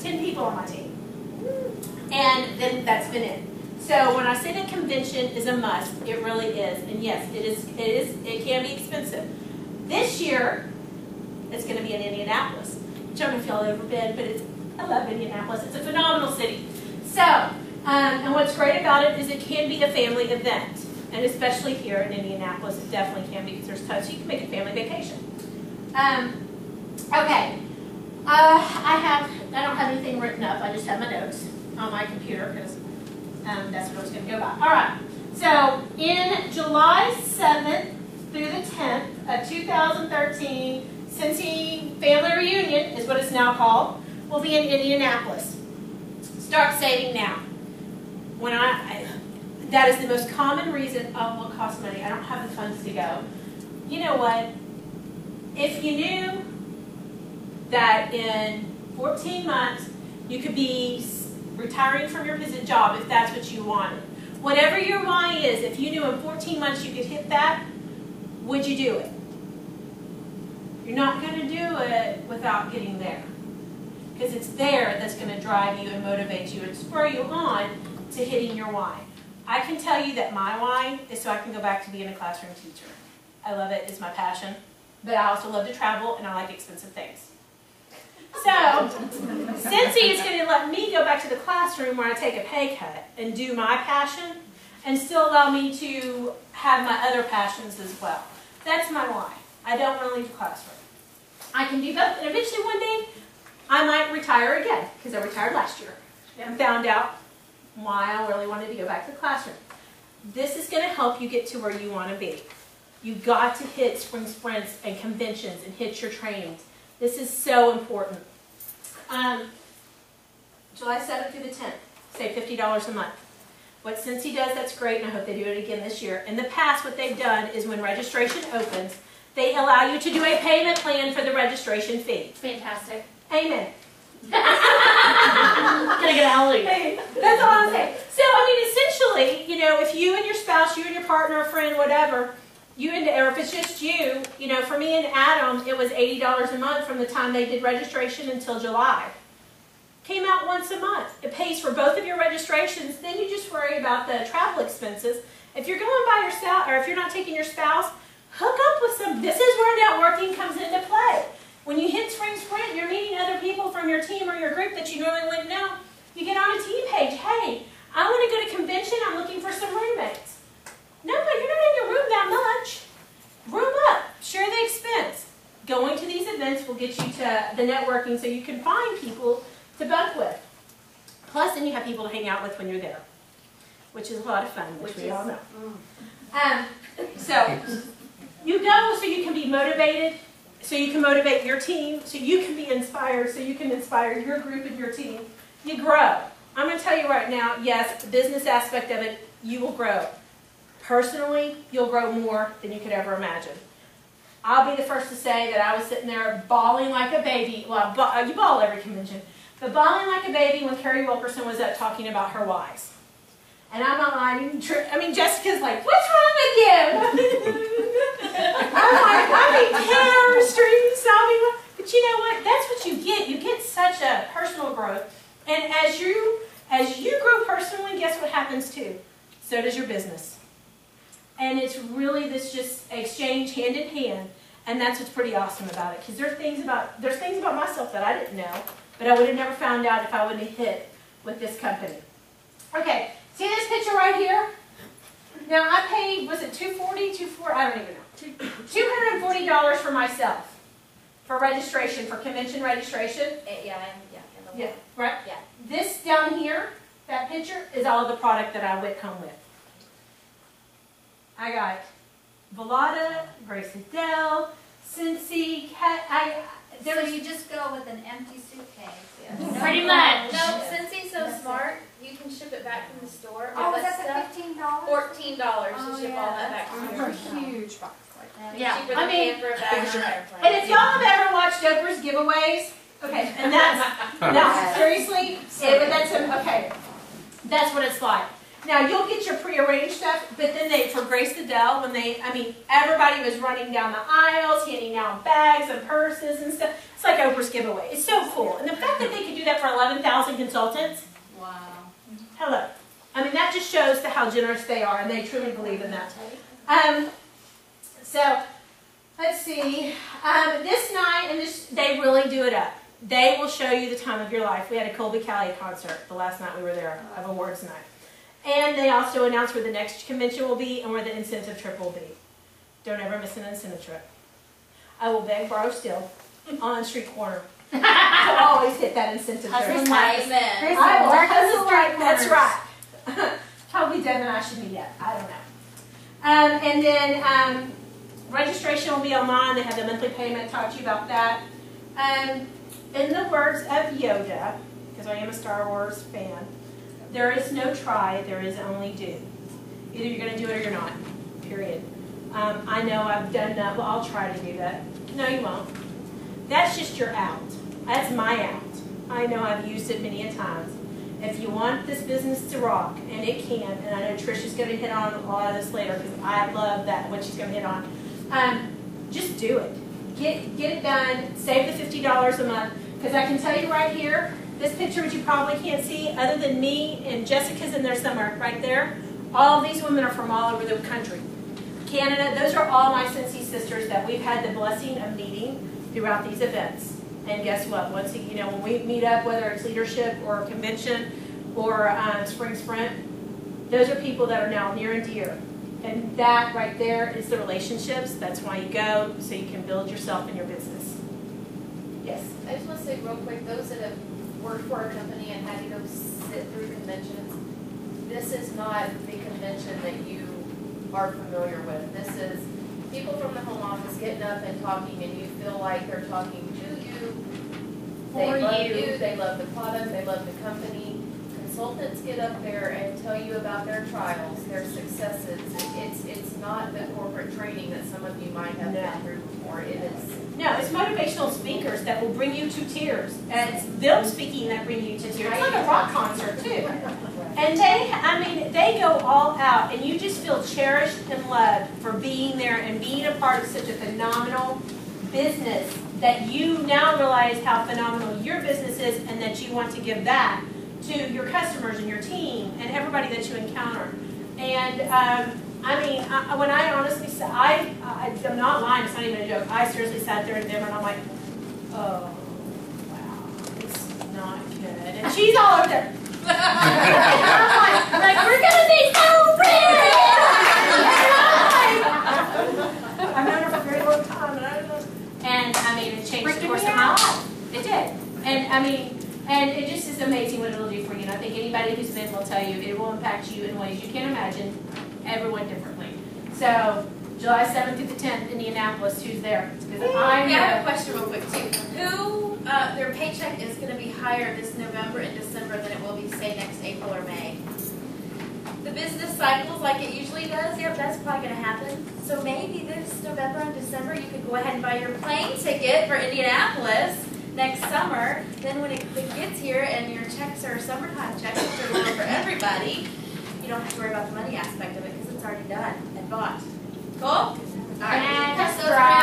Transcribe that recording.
10 people on my team. And then that's been it. So when I say that convention is a must, it really is. And yes, it can be expensive. This year, it's going to be in Indianapolis. I don't know if y'all ever been, but I love Indianapolis. It's a phenomenal city. So, and what's great about it is it can be a family event. And especially here in Indianapolis, it definitely can be because there's tons. So you can make a family vacation. Okay. I don't have anything written up. I just have my notes on my computer because that's what I was going to go by. All right. So in July 7th through the 10th of 2013, Cincy Family Reunion is what it's now called. Will be in Indianapolis. Start saving now. When that is the most common reason. Oh, well, it costs money. I don't have the funds to go. You know what? If you knew that in 14 months you could be retiring from your job if that's what you wanted. Whatever your why is, if you knew in 14 months you could hit that, would you do it? You're not going to do it without getting there. Because it's there that's going to drive you and motivate you and spur you on to hitting your why. I can tell you that my why is so I can go back to being a classroom teacher. I love it. It's my passion. But I also love to travel and I like expensive things. So, Cincy is going to let me go back to the classroom where I take a pay cut and do my passion and still allow me to have my other passions as well. That's my why. I don't want to leave the classroom. I can do both, and eventually one day I might retire again because I retired last year and found out why I really wanted to go back to the classroom. This is going to help you get to where you want to be. You've got to hit spring sprints and conventions and hit your trainings. This is so important. July 7th through the 10th, save $50 a month. What Cincy does, that's great, and I hope they do it again this year. In the past, what they've done is when registration opens, they allow you to do a payment plan for the registration fee. Fantastic. Amen. Can I get a hallelujah? Hey, that's all I'm saying. So, I mean, essentially, you know, if you and your spouse, you and your partner, a friend, whatever, or if it's just you, you know, for me and Adam, it was $80 a month from the time they did registration until July. Came out once a month. It pays for both of your registrations. Then you just worry about the travel expenses. If you're going by yourself, or if you're not taking your spouse, hook up with some. This is where networking comes into play. When you hit spring sprint, you're meeting other people from your team or your group that you normally wouldn't know. You get on a team page. Hey, I want to go to convention. I'm looking for some roommates. No, but you're not in your room that much. Room up. Share the expense. Going to these events will get you to the networking so you can find people to bunk with. Plus, then you have people to hang out with when you're there, which is a lot of fun, which we all know. So, you go so you can be motivated, so you can motivate your team, so you can be inspired, so you can inspire your group and your team. You grow. I'm going to tell you right now, yes, the business aspect of it, you will grow. Personally, you'll grow more than you could ever imagine. I'll be the first to say that I was sitting there bawling like a baby. Well, you bawl every convention. But bawling like a baby when Carrie Wilkerson was up talking about her whys. And I'm not lying. I mean, Jessica's like, what's wrong with you? I'm like, I mean, terror, streaming, sobbing. But you know what? That's what you get. You get such a personal growth. And as you grow personally, guess what happens too? So does your business. And it's really this just exchange hand in hand. And that's what's pretty awesome about it. Because there's things about myself that I didn't know. But I would have never found out if I wouldn't have hit with this company. Okay, see this picture right here? Now I paid, was it $240? I don't even know. $240 for myself for registration, for convention registration. Yeah, right? Yeah. This down here, that picture, is all of the product that I went home with. I got Velada, Grace Adele, Cincy, So you just go with an empty suitcase. Yeah. Pretty much. No, since he's so smart, you can ship it back from the store. Oh, all was that that stuff. $15? $14 to ship all that back to For your a huge box like that. Yeah. Cheaper I than mean, paying for a bag on an airplane. And if y'all have ever watched Oprah's giveaways, okay, and that's, no, seriously, that's what it's like. Now, you'll get your prearranged stuff, but then for Grace Adele, everybody was running down the aisles, handing out bags and purses and stuff. It's like Oprah's giveaway. It's so cool. And the fact that they could do that up for 11,000 consultants. Wow. Hello. I mean, that just shows how generous they are, and they truly believe in that. So, let's see. This night, and they really do it up. They will show you the time of your life. We had a Colby Callie concert the last night we were there, of awards night. And they also announced where the next convention will be and where the incentive trip will be. Don't ever miss an incentive trip. I will beg, borrow, steal on street corner. To always hit that incentive trip. Amen. I will hustle right. That's right. Probably Deb and I should meet up. I don't know. And then registration will be online. They have the monthly payment. Talk to you about that. In the words of Yoda, because I am a Star Wars fan, there is no try, there is only do. Either you're going to do it or you're not, period. I know I've done that, well, I'll try to do that. No, you won't. That's just your out. That's my out. I know I've used it many a times. If you want this business to rock, and it can, and I know Trisha's going to hit on a lot of this later because I love that, what she's going to hit on, just do it. Get it done. Save the $50 a month. Because I can tell you right here, this picture which you probably can't see, other than me and Jessica's in there somewhere, right there, all of these women are from all over the country. Canada, those are all my Cincy sisters that we've had the blessing of meeting throughout these events. And guess what? Once when we meet up, whether it's leadership or convention or spring sprint, those are people that are now near and dear. And that right there is the relationships. That's why you go, so you can build yourself and your business. Yes? I just want to say real quick, those that have worked for a company and had to go sit through conventions, this is not the convention that you are familiar with. This is people from the home office getting up and talking, and you feel like they're talking to you. They love you, they love the product, they love the company. Consultants get up there and tell you about their trials, their successes. It's not the corporate training that some of you might have been through before. It is. No, it's motivational speakers that will bring you to tears. And it's them speaking that bring you to tears. It's like a rock concert, too. And they go all out. And you just feel cherished and loved for being there and being a part of such a phenomenal business that you now realize how phenomenal your business is and that you want to give back to your customers and your team and everybody that you encounter. And when I honestly said, I'm not lying, it's not even a joke. I seriously sat there in Denver and I'm like, oh, wow, it's not good. And she's all over there. I'm like, we're gonna be so pretty. I've known her for a very long time, and I don't know. And it changed the course of my life. It did. And it just is amazing what it'll do for you. And I think anybody who's been will tell you it will impact you in ways you can't imagine, everyone differently. So, July 7th through the 10th, Indianapolis, who's there? I have a question real quick, too. Who, their paycheck is going to be higher this November and December than it will be, say, next April or May? The business cycles like it usually does, yeah, that's probably going to happen. So maybe this November and December you could go ahead and buy your plane ticket for Indianapolis next summer. Then when it gets here and your checks are summertime checks, which are low for everybody, you don't have to worry about the money aspect of it because it's already done and bought. Cool? All right. And Pass those subscribe.